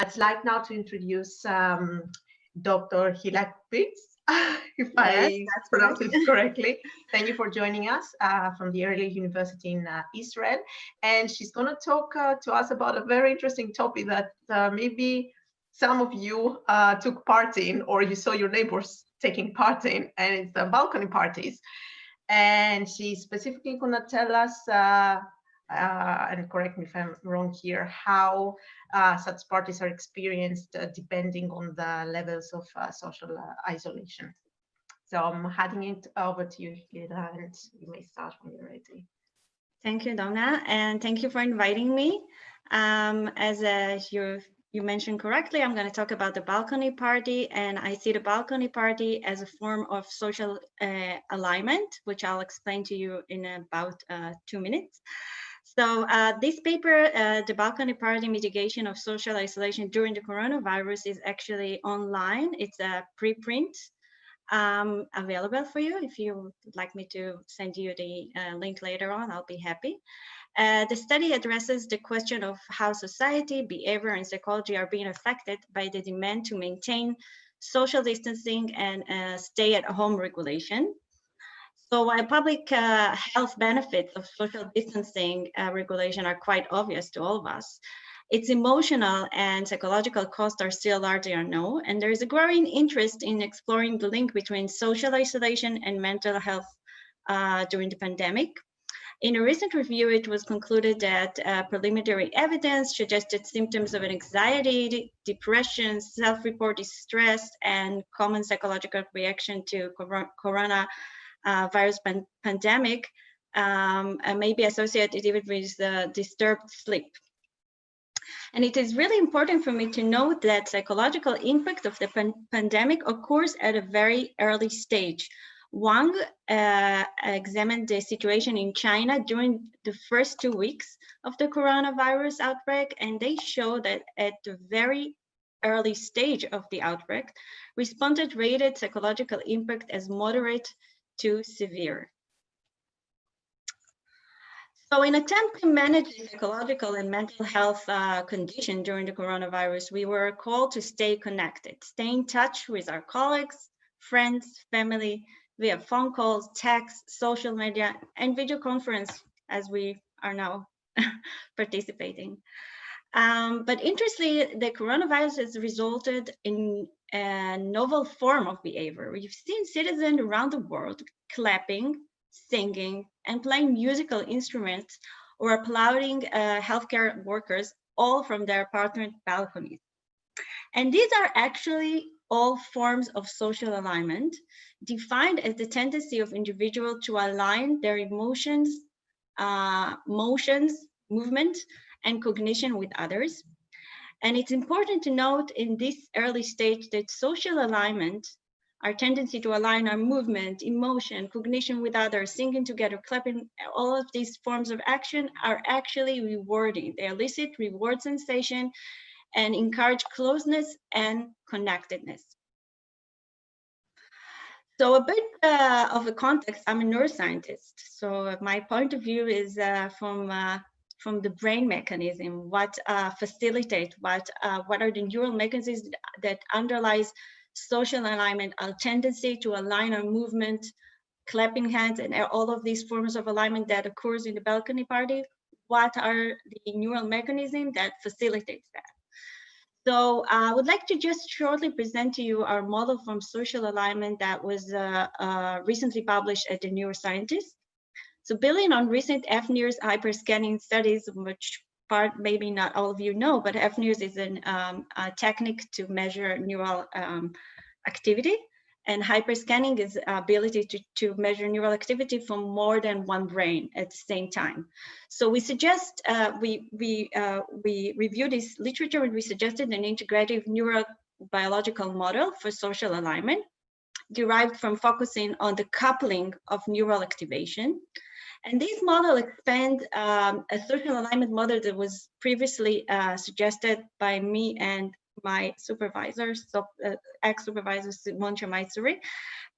I'd like now to introduce Dr. Hila, if I pronounce it correctly. Thank you for joining us from the Ariel University in Israel. And she's going to talk to us about a very interesting topic that maybe some of you took part in, or you saw your neighbors taking part in, and it's the balcony parties. And she's specifically going to tell us, and correct me if I'm wrong here, how such parties are experienced depending on the levels of social isolation. So I'm handing it over to you, Hila, and you may start when you're ready. Thank you, Donna, and thank you for inviting me. As you mentioned correctly, I'm going to talk about the balcony party, and I see the balcony party as a form of social alignment, which I'll explain to you in about 2 minutes. So this paper, the balcony party mitigation of social isolation during the coronavirus, is actually online. It's a preprint available for you. If you would like me to send you the link later on, I'll be happy. The study addresses the question of how society, behavior, and psychology are being affected by the demand to maintain social distancing and stay-at-home regulation. So while public health benefits of social distancing regulation are quite obvious to all of us, its emotional and psychological costs are still largely unknown, and there is a growing interest in exploring the link between social isolation and mental health during the pandemic. In a recent review, it was concluded that preliminary evidence suggested symptoms of anxiety, depression, self-reported stress, and common psychological reaction to coronavirus pandemic may be associated even with disturbed sleep. And it is really important for me to note that psychological impact of the pandemic occurs at a very early stage. Wang examined the situation in China during the first 2 weeks of the coronavirus outbreak, and they show that at the very early stage of the outbreak, respondents rated psychological impact as moderate to severe. So in attempt to manage the psychological and mental health condition during the coronavirus, we were called to stay connected, stay in touch with our colleagues, friends, family, via phone calls, texts, social media, and video conference, as we are now participating. But interestingly, the coronavirus has resulted in a novel form of behavior. We've seen citizens around the world clapping, singing, and playing musical instruments, or applauding healthcare workers, all from their apartment balconies. And these are actually all forms of social alignment, defined as the tendency of individuals to align their emotions, motions, movement, and cognition with others. And it's important to note in this early stage that social alignment, our tendency to align our movement, emotion, cognition with others, singing together, clapping, all of these forms of action are actually rewarding. They elicit reward sensation and encourage closeness and connectedness. So a bit of a context, I'm a neuroscientist. So my point of view is from the brain mechanism, what facilitate, what are the neural mechanisms that underlies social alignment, our tendency to align our movement, clapping hands, and all of these forms of alignment that occurs in the balcony party. What are the neural mechanisms that facilitates that? So I would like to just shortly present to you our model from social alignment that was recently published at the Neuroscientist. So building on recent fNIRS hyperscanning studies, which part maybe not all of you know, but fNIRS is a technique to measure neural activity, and hyperscanning is ability to measure neural activity from more than one brain at the same time. So we suggest, we review this literature, and we suggested an integrative neurobiological model for social alignment, derived from focusing on the coupling of neural activation. And this model expands a social alignment model that was previously suggested by me and my supervisor, ex-supervisor Simon Chamaitsuri.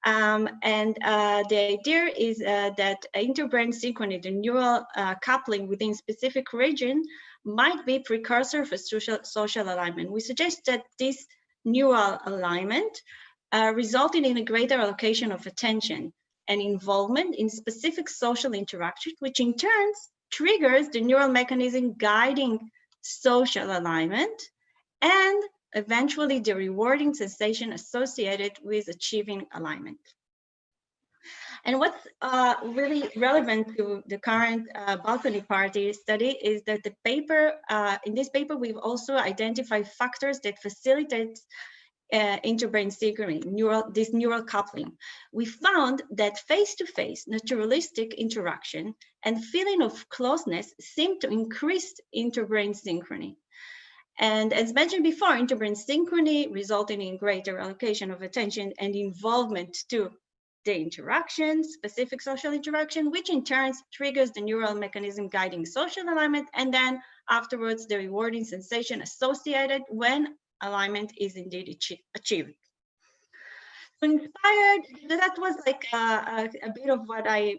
And the idea is that interbrain synchrony, the neural coupling within specific region, might be precursor for social alignment. We suggest that this neural alignment resulting in a greater allocation of attention and involvement in specific social interaction, which in turn triggers the neural mechanism guiding social alignment and eventually the rewarding sensation associated with achieving alignment. And what's really relevant to the current balcony party study is that the paper, in this paper, we've also identified factors that facilitate interbrain synchrony, this neural coupling. We found that face-to-face naturalistic interaction and feeling of closeness seem to increase interbrain synchrony. And as mentioned before, interbrain synchrony resulting in greater allocation of attention and involvement to the interaction, specific social interaction, which in turn triggers the neural mechanism guiding social alignment, and then afterwards the rewarding sensation associated when alignment is indeed achieved. So inspired, that was like a bit of what I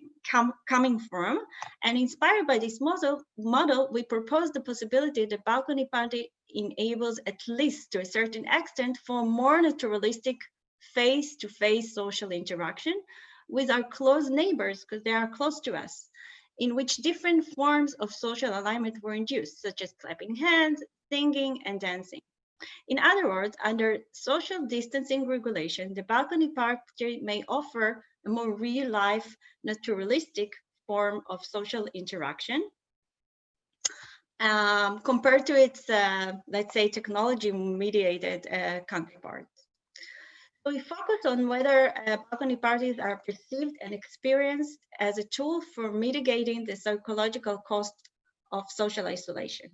coming from, and inspired by this model, we proposed the possibility that balcony party enables, at least to a certain extent, for more naturalistic face-to-face social interaction with our close neighbors, because they are close to us, in which different forms of social alignment were induced, such as clapping hands, singing, and dancing. In other words, under social distancing regulation, the balcony party may offer a more real-life, naturalistic form of social interaction compared to its, let's say, technology-mediated counterpart. So we focus on whether balcony parties are perceived and experienced as a tool for mitigating the psychological cost of social isolation.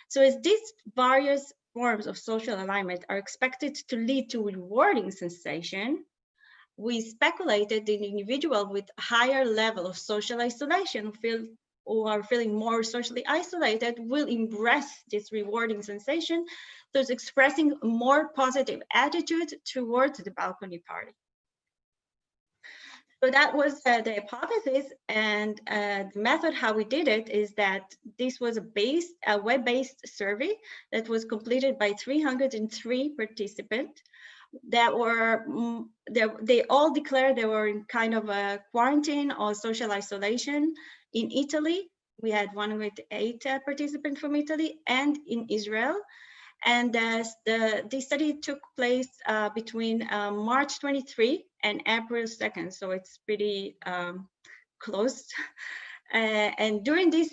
So as these various forms of social alignment are expected to lead to rewarding sensation, we speculated that the individual with higher level of social isolation who are feeling more socially isolated will embrace this rewarding sensation, thus expressing a more positive attitude towards the balcony party. So that was the hypothesis, and the method how we did it is that this was a web-based survey that was completed by 303 participants that were, they all declared they were in kind of a quarantine or social isolation in Italy. We had 108 participants from Italy and in Israel. And this study took place between March 23 and April 2nd, so it's pretty close. And during this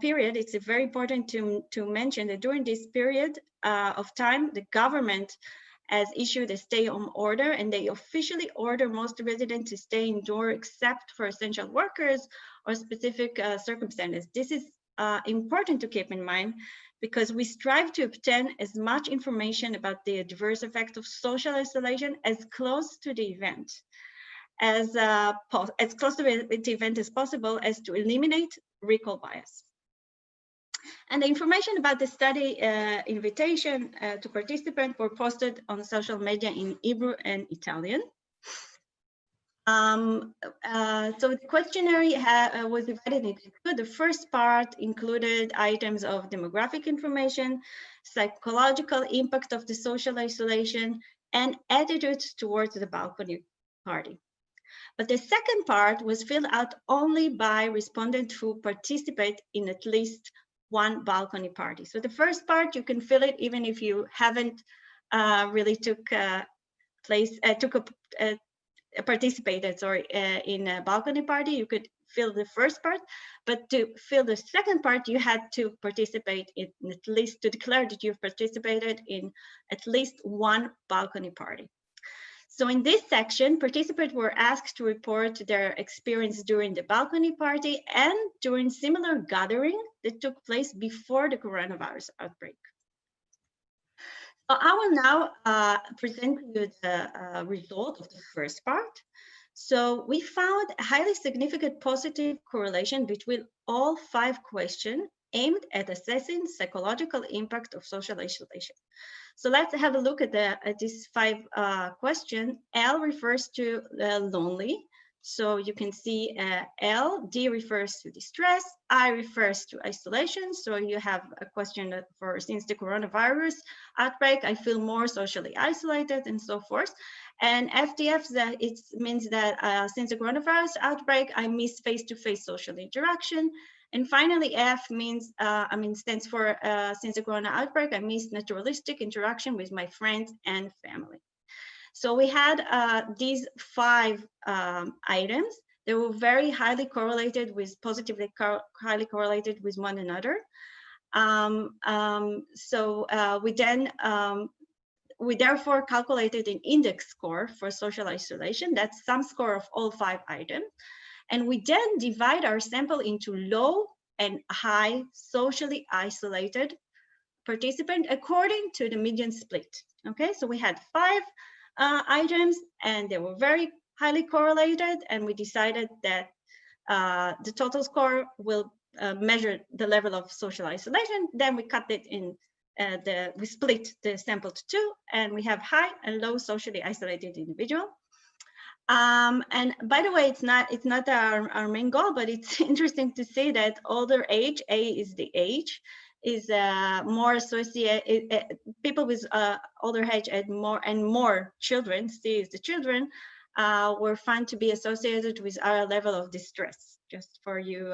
period, it's very important to mention that during this period of time, the government has issued a stay-home order, and they officially order most residents to stay indoors except for essential workers or specific circumstances. This is important to keep in mind because we strive to obtain as much information about the adverse effect of social isolation as close to the event as close to the event as possible, as to eliminate recall bias. And the information about the study invitation to participants were posted on social media in Hebrew and Italian. So the questionnaire was divided into two. The first part included items of demographic information, psychological impact of the social isolation, and attitudes towards the balcony party. But the second part was filled out only by respondents who participate in at least one balcony party. So the first part, you can fill it even if you haven't really participated in a balcony party. You could fill the first part, but to fill the second part, you had to participate in at least, to declare that you've participated in at least one balcony party. So in this section, participants were asked to report their experience during the balcony party and during similar gathering that took place before the coronavirus outbreak. So I will now present you the result of the first part. So we found a highly significant positive correlation between all 5 questions aimed at assessing psychological impact of social isolation. So let's have a look at these 5 questions. L refers to lonely. So you can see L, D refers to distress, I refers to isolation. So you have a question that since the coronavirus outbreak, I feel more socially isolated and so forth. And FDF, that it means that since the coronavirus outbreak, I miss face-to-face social interaction. And finally, F means, stands for since the corona outbreak, I miss naturalistic interaction with my friends and family. So we had these 5 items. They were very highly correlated with, positively highly correlated with one another. We therefore calculated an index score for social isolation. That's sum score of all 5 items. And we then divide our sample into low and high socially isolated participant according to the median split. Okay, so we had 5 items and they were very highly correlated, and we decided that the total score will measure the level of social isolation. Then we cut it in, we split the sample to 2, and we have high and low socially isolated individual. And by the way, it's not our main goal, but it's interesting to see that older age, A is the age, is more associated, people with older age and more children, C is the children, were found to be associated with our level of distress. Just for you,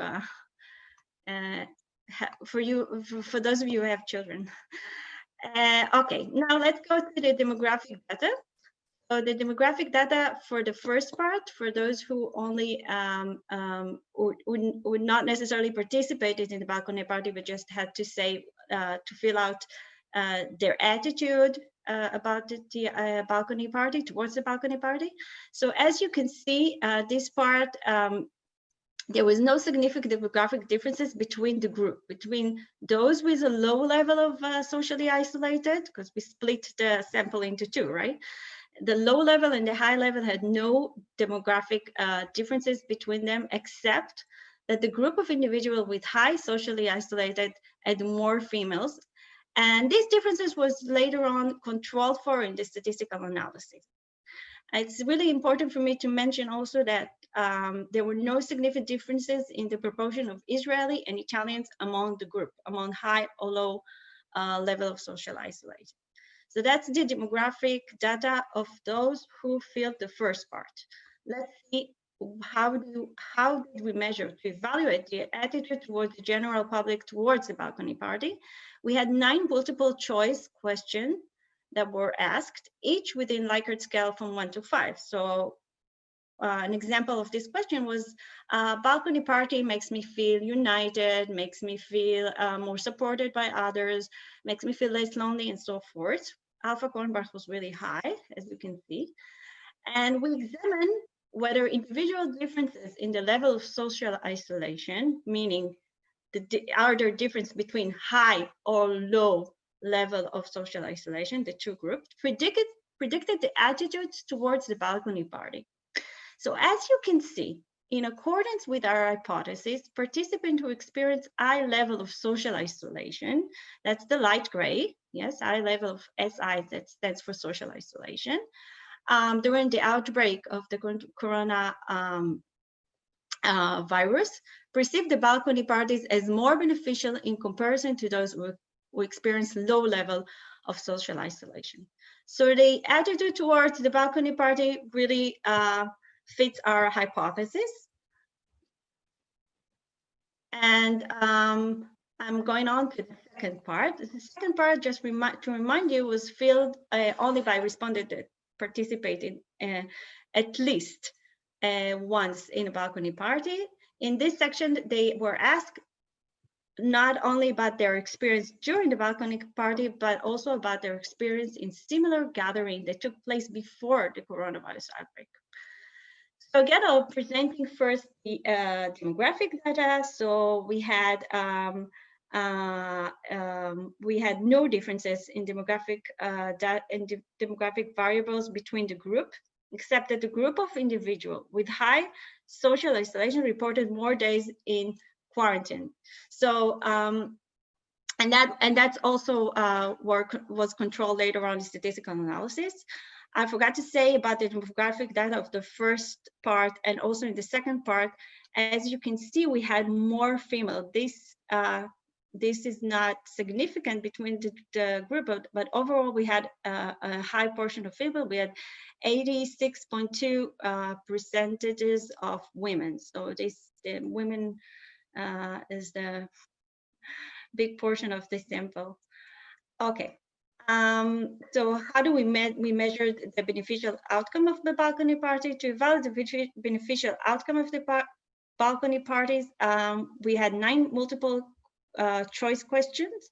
for those of you who have children. Okay, now let's go to the demographic data. So the demographic data for the first part, for those who only would not necessarily participated in the balcony party, but just had to say to fill out their attitude about the balcony party, towards the balcony party. So as you can see, this part, there was no significant demographic differences between the group, between those with a low level of socially isolated, because we split the sample into 2, right? The low level and the high level had no demographic differences between them, except that the group of individuals with high socially isolated had more females. And these differences was later on controlled for in the statistical analysis. It's really important for me to mention also that there were no significant differences in the proportion of Israeli and Italians among the group, among high or low level of social isolation. So that's the demographic data of those who filled the first part. Let's see how did we measure to evaluate the attitude towards the general public towards the balcony party. We had 9 multiple choice questions that were asked, each within Likert scale from 1 to 5. So an example of this question was, balcony party makes me feel united, makes me feel more supported by others, makes me feel less lonely, and so forth. Alpha Kornbach was really high, as you can see. And we examined whether individual differences in the level of social isolation, meaning are there difference between high or low level of social isolation, the 2 groups, predicted the attitudes towards the balcony party. So as you can see, in accordance with our hypothesis, participants who experience high level of social isolation, that's the light gray, yes, high level of SI, that stands for social isolation, during the outbreak of the corona virus, perceived the balcony parties as more beneficial in comparison to those who experience low level of social isolation. So the attitude towards the balcony party really fits our hypothesis. And I'm going on to the second part. The second part, just to remind you, was filled only by respondents that participated at least once in a balcony party. In this section, they were asked not only about their experience during the balcony party, but also about their experience in similar gathering that took place before the coronavirus outbreak. So again, I'm presenting first the demographic data. So we had no differences in demographic demographic variables between the group, except that the group of individuals with high social isolation reported more days in quarantine. So and that's also was controlled later on in statistical analysis. I forgot to say about the demographic data of the first part and also in the second part. As you can see, we had more female. This is not significant between the group, but overall we had a high portion of female. We had 86.2 percentages of women. So the women is the big portion of the sample. Okay. So how do we measure the beneficial outcome of the balcony party? To evaluate the beneficial outcome of the balcony parties, we had 9 multiple choice questions,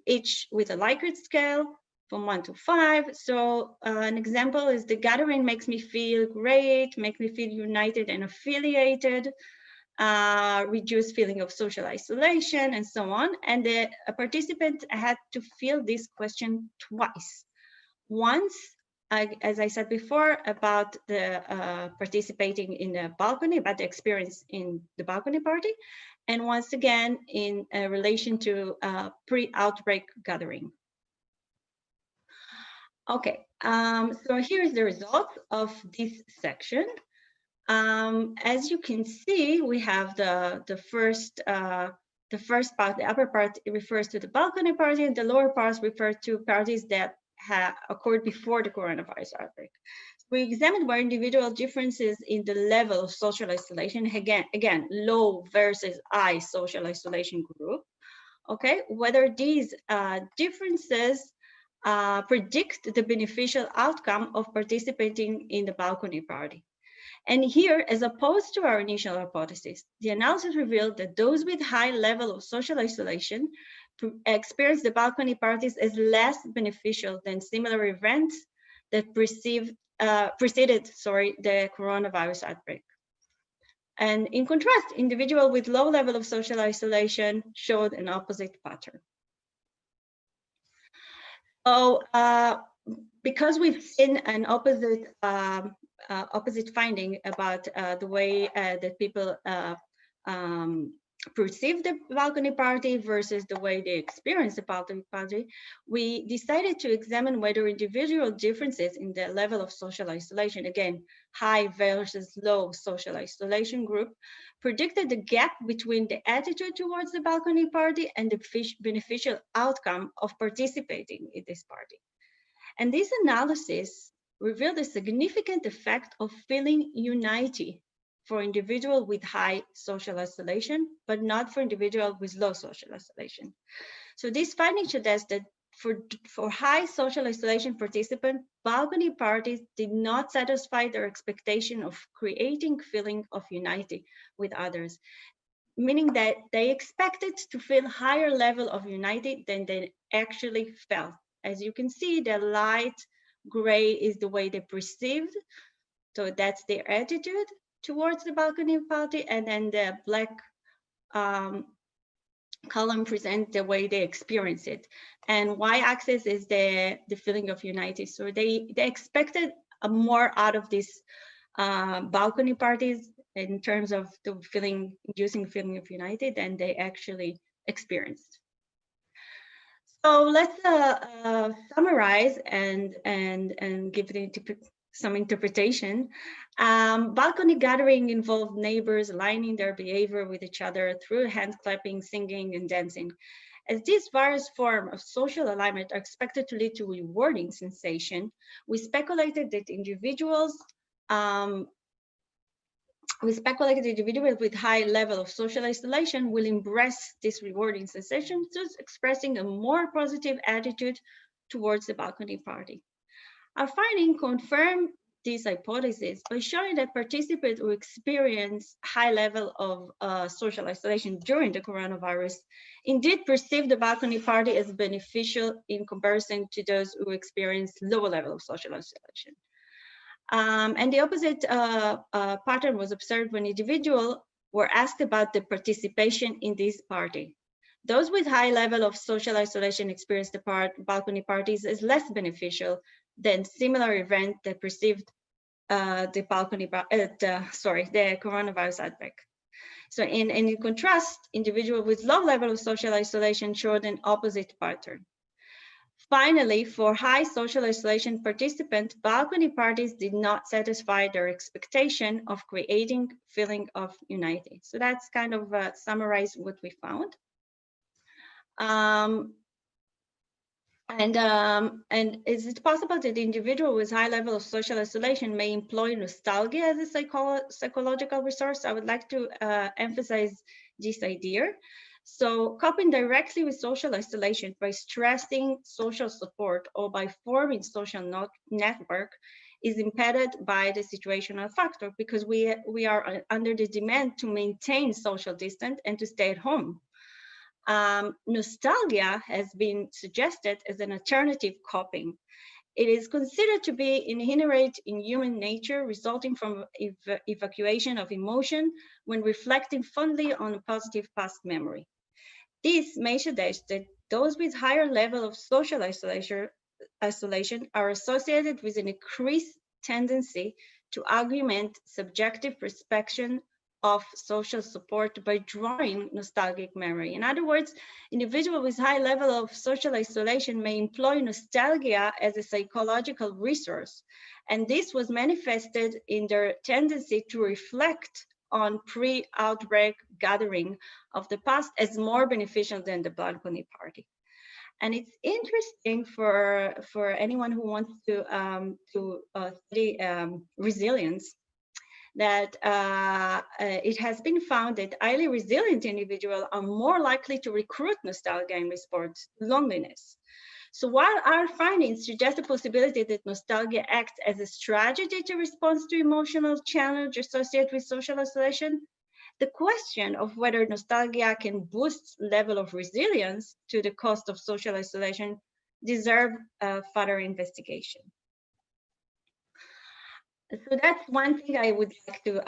each with a Likert scale from 1 to 5. So an example is the gathering makes me feel great, makes me feel united and affiliated, reduced feeling of social isolation, and so on. And the participant had to fill this question twice. Once, as I said before, about the participating in the balcony, about the experience in the balcony party, and once again in relation to pre-outbreak gathering. Okay, so here is the result of this section. As you can see, we have the first part, the upper part, it refers to the balcony party, and the lower parts refer to parties that have occurred before the coronavirus outbreak. We examined where individual differences in the level of social isolation, again, low versus high social isolation group, okay, whether these differences predict the beneficial outcome of participating in the balcony party. And here, as opposed to our initial hypothesis, the analysis revealed that those with high level of social isolation experience the balcony parties as less beneficial than similar events that preceded the coronavirus outbreak. And in contrast, individuals with low level of social isolation showed an opposite pattern. So because we've seen an opposite finding about the way that people perceive the balcony party versus the way they experience the balcony party, we decided to examine whether individual differences in the level of social isolation, again, high versus low social isolation group, predicted the gap between the attitude towards the balcony party and the beneficial outcome of participating in this party. And this analysis revealed a significant effect of feeling unity for individuals with high social isolation, but not for individuals with low social isolation. So this finding suggests that for high social isolation participants, balcony parties did not satisfy their expectation of creating feeling of unity with others, meaning that they expected to feel higher level of unity than they actually felt. As you can see, the light gray is the way they perceived, so that's their attitude towards the balcony party, and then the black column presents the way they experience it, and y-axis is the feeling of unity. So they expected more out of these balcony parties in terms of the inducing feeling of unity than they actually experienced. So let's summarize and give some interpretation. Balcony gathering involved neighbors aligning their behavior with each other through hand clapping, singing, and dancing. As these various forms of social alignment are expected to lead to rewarding sensation, we speculated that individuals with high level of social isolation will embrace this rewarding sensation, thus expressing a more positive attitude towards the balcony party. Our finding confirmed this hypothesis by showing that participants who experience high level of social isolation during the coronavirus indeed perceive the balcony party as beneficial in comparison to those who experience lower level of social isolation. And the opposite pattern was observed when individuals were asked about the participation in this party. Those with high level of social isolation experienced the balcony parties as less beneficial than similar event that perceived the coronavirus outbreak. So in contrast, individuals with low level of social isolation showed an opposite pattern. Finally, for high social isolation participants, balcony parties did not satisfy their expectation of creating feeling of unity. So that's kind of summarize what we found. And is it possible that the individual with high level of social isolation may employ nostalgia as a psychological resource? I would like to emphasize this idea. So coping directly with social isolation by stressing social support or by forming social network is impeded by the situational factor, because we are under the demand to maintain social distance and to stay at home. Nostalgia has been suggested as an alternative coping. It is considered to be inherent in human nature, resulting from evacuation of emotion when reflecting fondly on a positive past memory. This may suggest that those with higher level of social isolation are associated with an increased tendency to augment subjective perception of social support by drawing nostalgic memory. In other words, individuals with high level of social isolation may employ nostalgia as a psychological resource, and this was manifested in their tendency to reflect on pre-outbreak gathering of the past as more beneficial than the balcony party. And it's interesting for anyone who wants to study resilience, that it has been found that highly resilient individuals are more likely to recruit nostalgia in response to loneliness. So while our findings suggest the possibility that nostalgia acts as a strategy to respond to emotional challenge associated with social isolation, the question of whether nostalgia can boost level of resilience to the cost of social isolation deserve further investigation. So that's one thing I would like to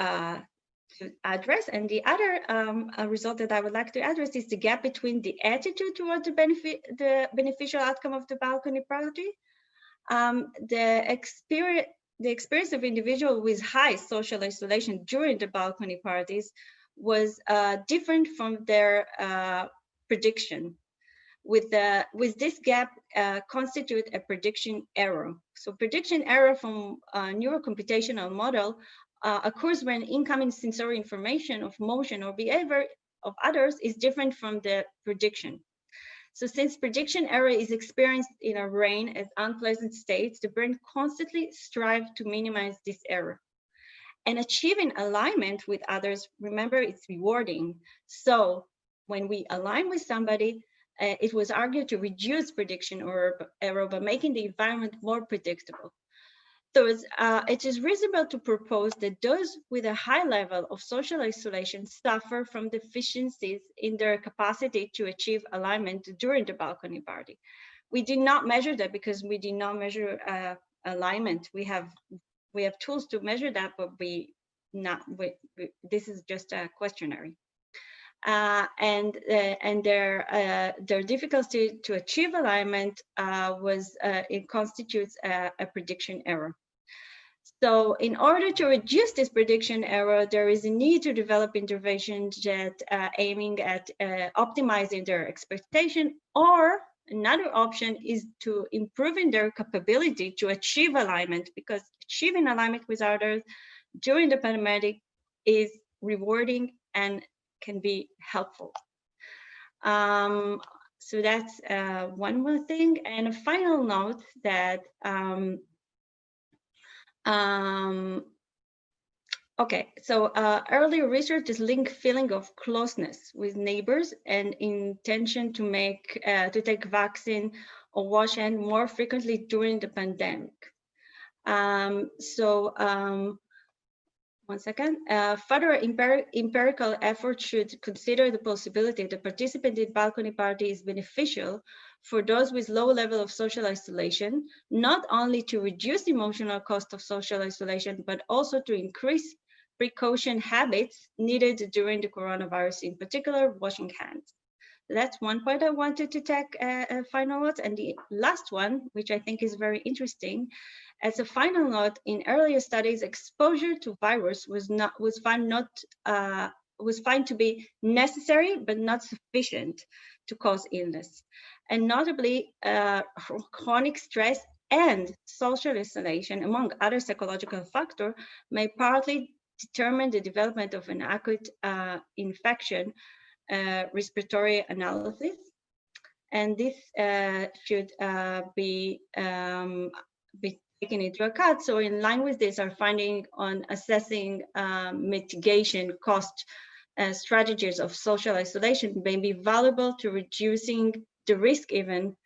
address. And the other result that I would like to address is the gap between the attitude toward the beneficial outcome of the balcony party. The experience of individuals with high social isolation during the balcony parties was different from their prediction. With this gap constitute a prediction error. So prediction error from a neurocomputational model occurs when incoming sensory information of motion or behavior of others is different from the prediction. So since prediction error is experienced in our brain as unpleasant states, the brain constantly strives to minimize this error. And achieving alignment with others, remember, it's rewarding. So when we align with somebody, it was argued to reduce prediction error by making the environment more predictable. So it is reasonable to propose that those with a high level of social isolation suffer from deficiencies in their capacity to achieve alignment during the balcony party. We did not measure that because we did not measure alignment. We have tools to measure that, but this is just a questionnaire. And their difficulty to achieve alignment it constitutes a prediction error. So in order to reduce this prediction error, there is a need to develop interventions that aiming at optimizing their expectation, or another option is to improving their capability to achieve alignment, because achieving alignment with others during the pandemic is rewarding and can be helpful. So that's one more thing. And a final note that, okay, so earlier research has linked feeling of closeness with neighbors and intention to take vaccine or wash hand more frequently during the pandemic. One second. Further empirical efforts should consider the possibility that participating in balcony party is beneficial for those with low level of social isolation, not only to reduce emotional cost of social isolation, but also to increase precaution habits needed during the coronavirus, in particular, washing hands. That's one point I wanted to take a final note. And the last one, which I think is very interesting, as a final note, in earlier studies, exposure to virus was found not was found to be necessary but not sufficient to cause illness. And notably, chronic stress and social isolation, among other psychological factors, may partly determine the development of an acute infection respiratory analysis. And this should be taken into account. So in line with this, our finding on assessing mitigation cost strategies of social isolation may be valuable to reducing the risk even,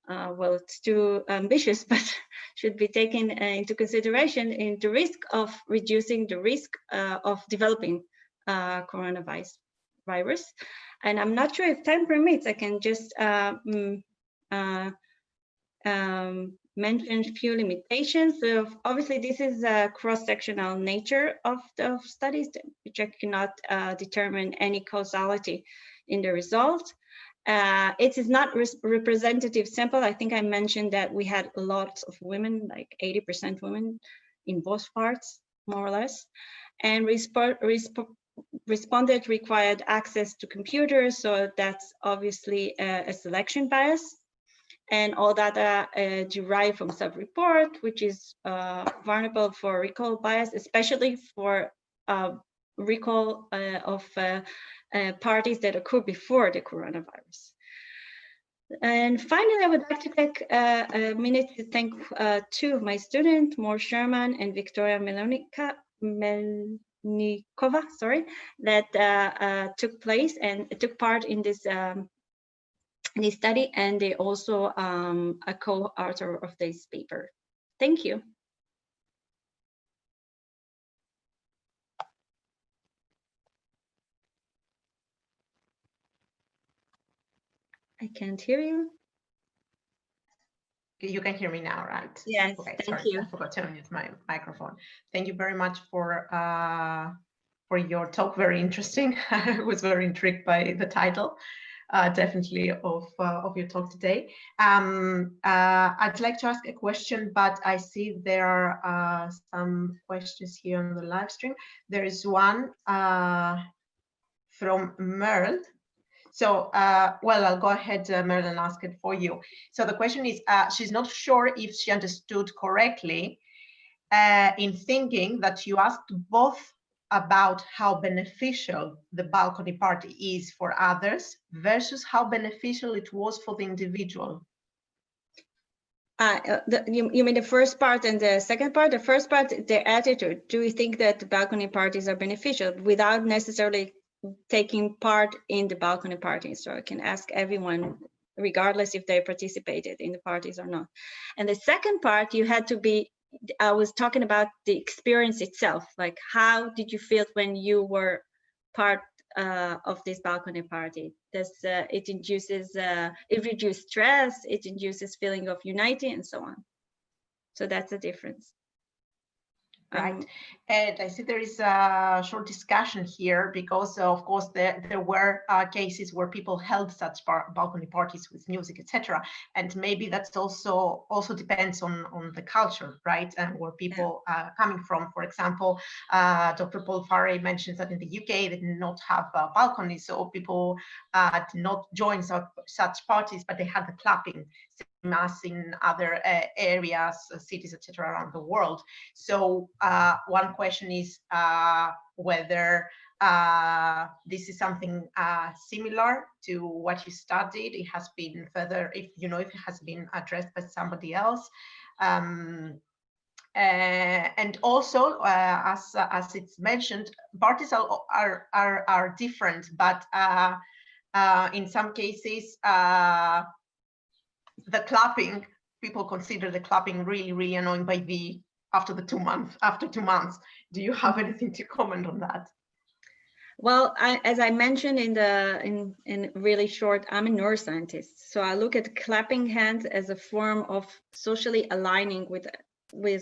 well, it's too ambitious, but should be taken into consideration in the risk of reducing the risk of developing coronavirus. And I'm not sure if time permits, I can just mention a few limitations. So obviously, this is a cross-sectional nature of the studies, which I cannot determine any causality in the result. It is not representative sample. I think I mentioned that we had lots of women, like 80% women in both parts, more or less. And respondent required access to computers, so that's obviously a selection bias. And all data derived from sub-report, which is vulnerable for recall bias, especially for recall of parties that occur before the coronavirus. And finally, I would like to take a minute to thank two of my students, Mor Sherman and Victoria Melnikova, sorry, that took part in this study, and they also a co-author of this paper. Thank you. I can't hear you. You can hear me now, right? Yes, okay, thank sorry, you. I forgot to unmute my microphone. Thank you very much for your talk. Very interesting. I was very intrigued by the title, definitely, of your talk today. I'd like to ask a question, but I see there are some questions here on the live stream. There is one from Merle. So, well, I'll go ahead, Merle, and ask it for you. So the question is, she's not sure if she understood correctly in thinking that you asked both about how beneficial the balcony party is for others versus how beneficial it was for the individual. You mean the first part and the second part? The first part, the attitude. Do you think that the balcony parties are beneficial without necessarily taking part in the balcony parties? So I can ask everyone, regardless if they participated in the parties or not. And the second part, you had to be, I was talking about the experience itself, like how did you feel when you were part of this balcony party? It induces, it reduces stress, it induces feeling of unity and so on. So that's the difference. Right, and I see there is a short discussion here because, of course, there were cases where people held such balcony parties with music, etc. And maybe that's also depends on the culture, right, and where people are coming from. For example, Dr. Paul Farray mentions that in the UK they did not have balconies, so people did not join such parties, but they had the clapping. Mass in other areas, cities, etc., around the world. So one question is whether this is something similar to what you studied. It has been further, if you know, if it has been addressed by somebody else. And also, as it's mentioned, parties are different, but in some cases, the clapping, people consider the clapping really, really annoying after 2 months. Do you have anything to comment on that? Well, as I mentioned in really short, I'm a neuroscientist, so I look at clapping hands as a form of socially aligning with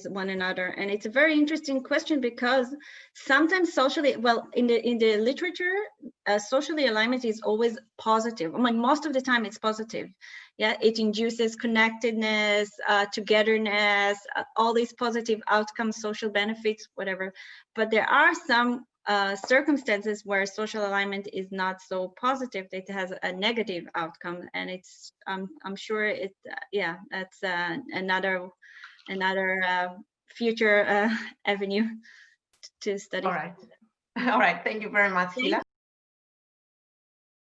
one another, and it's a very interesting question because sometimes socially, well, in the literature, socially alignment is always positive. I mean, most of the time it's positive. Yeah, it induces connectedness, togetherness, all these positive outcomes, social benefits, whatever. But there are some circumstances where social alignment is not so positive, it has a negative outcome, and it's I'm sure it that's another future avenue to study. All right. All right. Thank you very much, Hila.